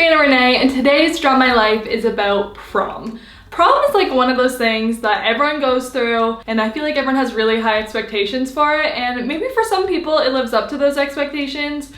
Brianna Renee, and today's Draw My Life is about prom. Prom is like one of those things that everyone goes through, and I feel like everyone has really high expectations for it, and maybe for some people it lives up to those expectations,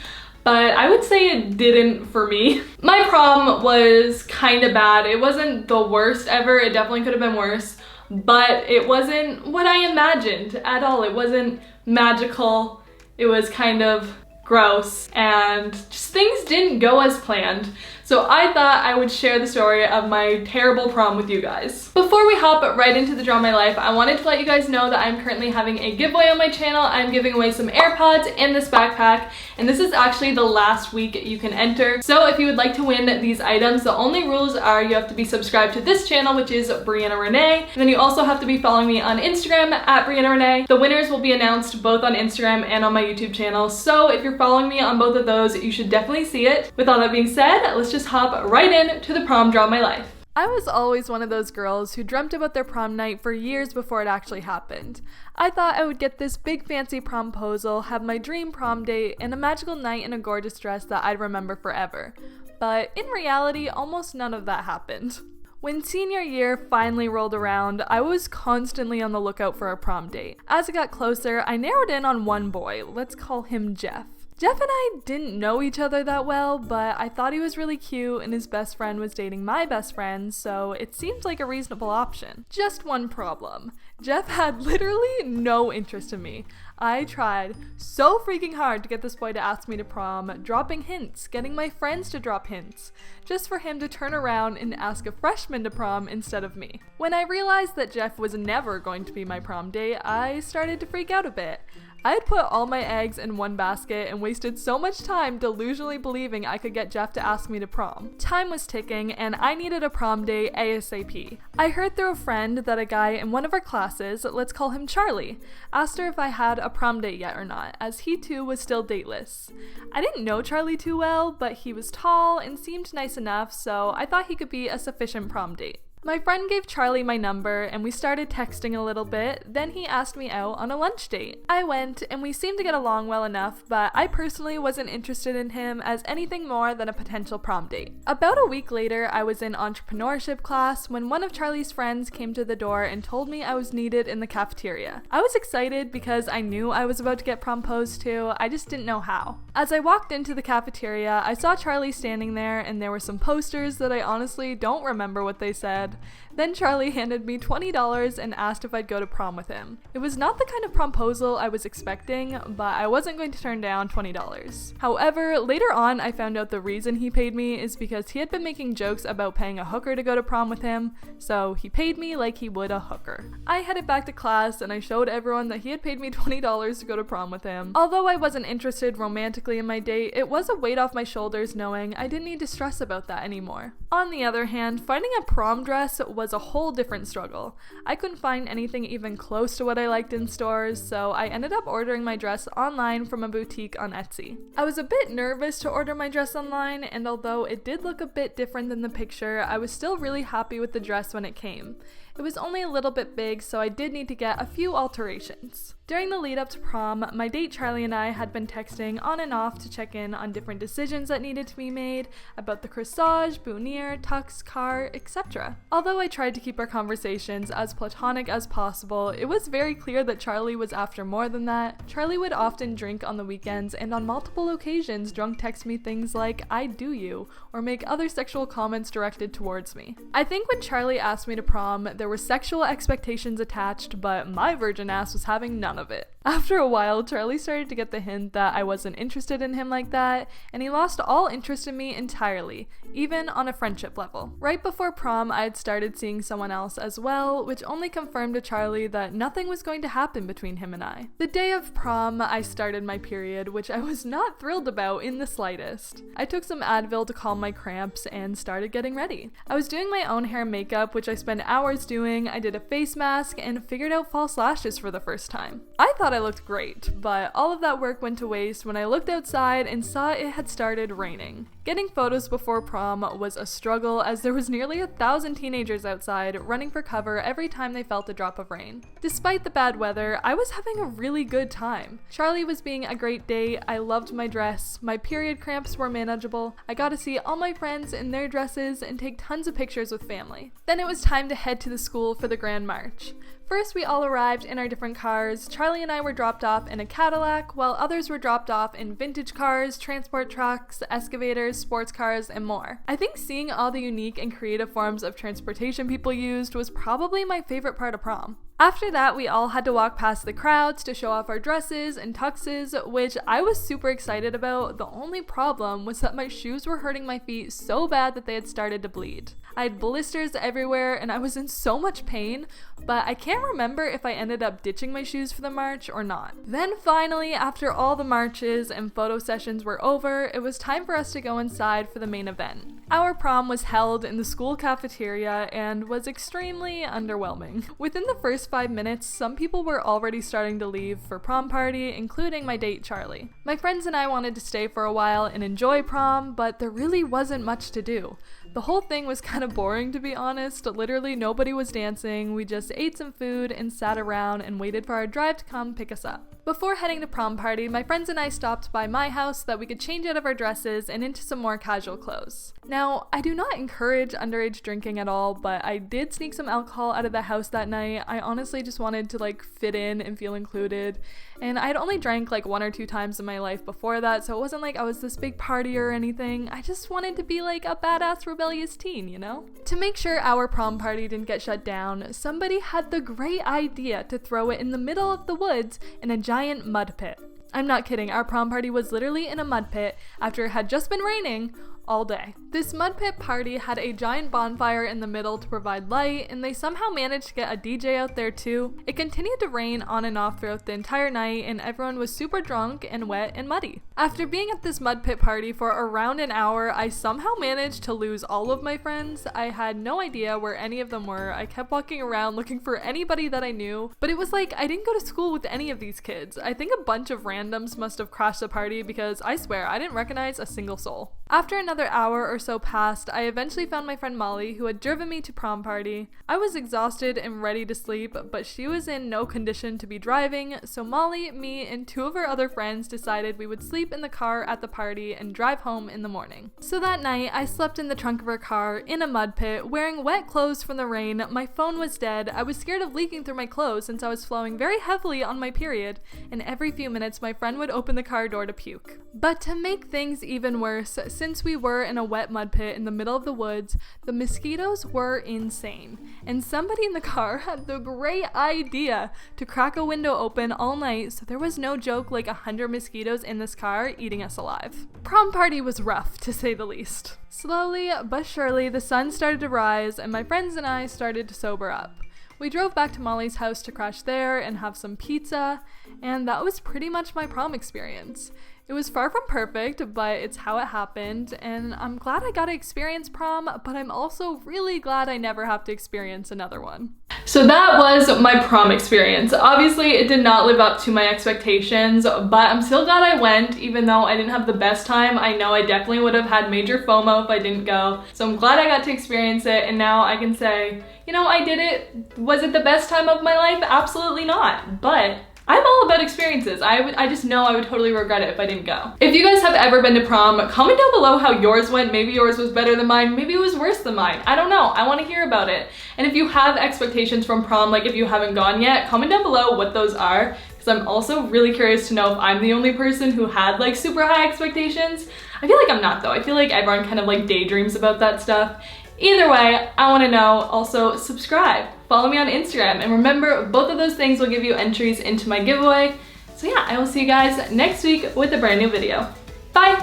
but I would say it didn't for me. My prom was kind of bad. It wasn't the worst ever, it definitely could have been worse, but it wasn't what I imagined at all. It wasn't magical, it was kind of gross, and just things didn't go as planned. So I thought I would share the story of my terrible prom with you guys. Before we hop right into the Draw My Life, I wanted to let you guys know that I'm currently having a giveaway on my channel. I'm giving away some AirPods and this backpack, and this is actually the last week you can enter. So if you would like to win these items, the only rules are you have to be subscribed to this channel, which is Brianna Renee, and then you also have to be following me on Instagram at Brianna Renee. The winners will be announced both on Instagram and on my YouTube channel, so if you're following me on both of those, you should definitely see it. With all that being said, let's just hop right in to the prom Draw My Life. I was always one of those girls who dreamt about their prom night for years before it actually happened. I thought I would get this big fancy promposal, have my dream prom date, and a magical night in a gorgeous dress that I'd remember forever. But in reality, almost none of that happened. When senior year finally rolled around, I was constantly on the lookout for a prom date. As it got closer, I narrowed in on one boy. Let's call him Jeff. Jeff and I didn't know each other that well, but I thought he was really cute and his best friend was dating my best friend, so it seemed like a reasonable option. Just one problem. Jeff had literally no interest in me. I tried so freaking hard to get this boy to ask me to prom, dropping hints, getting my friends to drop hints, just for him to turn around and ask a freshman to prom instead of me. When I realized that Jeff was never going to be my prom date, I started to freak out a bit. I had put all my eggs in one basket and wasted so much time delusionally believing I could get Jeff to ask me to prom. Time was ticking and I needed a prom day ASAP. I heard through a friend that a guy in one of our classes, let's call him Charlie, asked her if I had a prom date yet or not, as he too was still dateless. I didn't know Charlie too well, but he was tall and seemed nice enough, so I thought he could be a sufficient prom date. My friend gave Charlie my number and we started texting a little bit, then he asked me out on a lunch date. I went and we seemed to get along well enough, but I personally wasn't interested in him as anything more than a potential prom date. About a week later, I was in entrepreneurship class when one of Charlie's friends came to the door and told me I was needed in the cafeteria. I was excited because I knew I was about to get proposed to, I just didn't know how. As I walked into the cafeteria, I saw Charlie standing there and there were some posters that I honestly don't remember what they said. Then Charlie handed me $20 and asked if I'd go to prom with him. It was not the kind of promposal I was expecting, but I wasn't going to turn down $20. However, later on I found out the reason he paid me is because he had been making jokes about paying a hooker to go to prom with him, so he paid me like he would a hooker. I headed back to class and I showed everyone that he had paid me $20 to go to prom with him. Although I wasn't interested romantically in my date, it was a weight off my shoulders knowing I didn't need to stress about that anymore. On the other hand, finding a prom dress was a whole different struggle. I couldn't find anything even close to what I liked in stores, so I ended up ordering my dress online from a boutique on Etsy. I was a bit nervous to order my dress online, and although it did look a bit different than the picture, I was still really happy with the dress when it came. It was only a little bit big, so I did need to get a few alterations. During the lead up to prom, my date Charlie and I had been texting on and off to check in on different decisions that needed to be made about the corsage, boutonniere, tux, car, etc. Although I tried to keep our conversations as platonic as possible, it was very clear that Charlie was after more than that. Charlie would often drink on the weekends and on multiple occasions drunk text me things like, "I do you," or make other sexual comments directed towards me. I think when Charlie asked me to prom, there were sexual expectations attached, but my virgin ass was having none of it. After a while, Charlie started to get the hint that I wasn't interested in him like that, and he lost all interest in me entirely, even on a friendship level. Right before prom, I had started seeing someone else as well, which only confirmed to Charlie that nothing was going to happen between him and I. The day of prom, I started my period, which I was not thrilled about in the slightest. I took some Advil to calm my cramps and started getting ready. I was doing my own hair and makeup, which I spent hours doing. I did a face mask and figured out false lashes for the first time. I thought I looked great, but all of that work went to waste when I looked outside and saw it had started raining. Getting photos before prom was a struggle as there was nearly 1,000 teenagers outside running for cover every time they felt a drop of rain. Despite the bad weather, I was having a really good time. Charlie was being a great date, I loved my dress, my period cramps were manageable, I got to see all my friends in their dresses and take tons of pictures with family. Then it was time to head to the school for the Grand March. First, we all arrived in our different cars. Charlie and I were dropped off in a Cadillac, while others were dropped off in vintage cars, transport trucks, excavators, sports cars, and more. I think seeing all the unique and creative forms of transportation people used was probably my favorite part of prom. After that, we all had to walk past the crowds to show off our dresses and tuxes, which I was super excited about. The only problem was that my shoes were hurting my feet so bad that they had started to bleed. I had blisters everywhere and I was in so much pain, but I can't remember if I ended up ditching my shoes for the march or not. Then finally, after all the marches and photo sessions were over, it was time for us to go inside for the main event. Our prom was held in the school cafeteria and was extremely underwhelming. Within the first 5 minutes, some people were already starting to leave for prom party, including my date Charlie. My friends and I wanted to stay for a while and enjoy prom, but there really wasn't much to do. The whole thing was kind of boring, to be honest. Literally nobody was dancing, we just ate some food and sat around and waited for our drive to come pick us up. Before heading to prom party, my friends and I stopped by my house so that we could change out of our dresses and into some more casual clothes. Now, I do not encourage underage drinking at all, but I did sneak some alcohol out of the house that night. I honestly just wanted to fit in and feel included. And I'd only drank 1 or 2 times in my life before that, so it wasn't like I was this big partier or anything. I just wanted to be a badass rebellious teen, you know? To make sure our prom party didn't get shut down, somebody had the great idea to throw it in the middle of the woods in a giant mud pit. I'm not kidding, our prom party was literally in a mud pit after it had just been raining all day. This mud pit party had a giant bonfire in the middle to provide light, and they somehow managed to get a DJ out there too. It continued to rain on and off throughout the entire night, and everyone was super drunk and wet and muddy. After being at this mud pit party for around an hour, I somehow managed to lose all of my friends. I had no idea where any of them were. I kept walking around looking for anybody that I knew, but it was I didn't go to school with any of these kids. I think a bunch of randoms must have crashed the party because I swear I didn't recognize a single soul. After another hour or so passed, I eventually found my friend Molly, who had driven me to prom party. I was exhausted and ready to sleep, but she was in no condition to be driving, so Molly, me, and 2 of our other friends decided we would sleep in the car at the party and drive home in the morning. So that night, I slept in the trunk of her car, in a mud pit, wearing wet clothes from the rain. My phone was dead. I was scared of leaking through my clothes since I was flowing very heavily on my period, and every few minutes my friend would open the car door to puke. But to make things even worse, since we were in a wet mud pit in the middle of the woods, the mosquitoes were insane. And somebody in the car had the great idea to crack a window open all night, so there was no joke 100 mosquitoes in this car eating us alive. Prom party was rough, to say the least. Slowly but surely, the sun started to rise and my friends and I started to sober up. We drove back to Molly's house to crash there and have some pizza, and that was pretty much my prom experience. It was far from perfect, but it's how it happened, and I'm glad I got to experience prom, but I'm also really glad I never have to experience another one. So that was my prom experience. Obviously, it did not live up to my expectations, but I'm still glad I went, even though I didn't have the best time. I know I definitely would have had major FOMO if I didn't go, so I'm glad I got to experience it, and now I can say, I did it. Was it the best time of my life? Absolutely not, but I'm all about experiences. I just know I would totally regret it if I didn't go. If you guys have ever been to prom, comment down below how yours went. Maybe yours was better than mine. Maybe it was worse than mine. I don't know. I want to hear about it. And if you have expectations from prom, if you haven't gone yet, comment down below what those are, because I'm also really curious to know if I'm the only person who had super high expectations. I feel like I'm not though. I feel like everyone kind of daydreams about that stuff. Either way, I want to know. Also, subscribe, follow me on Instagram, and remember, both of those things will give you entries into my giveaway. So yeah, I will see you guys next week with a brand new video. Bye!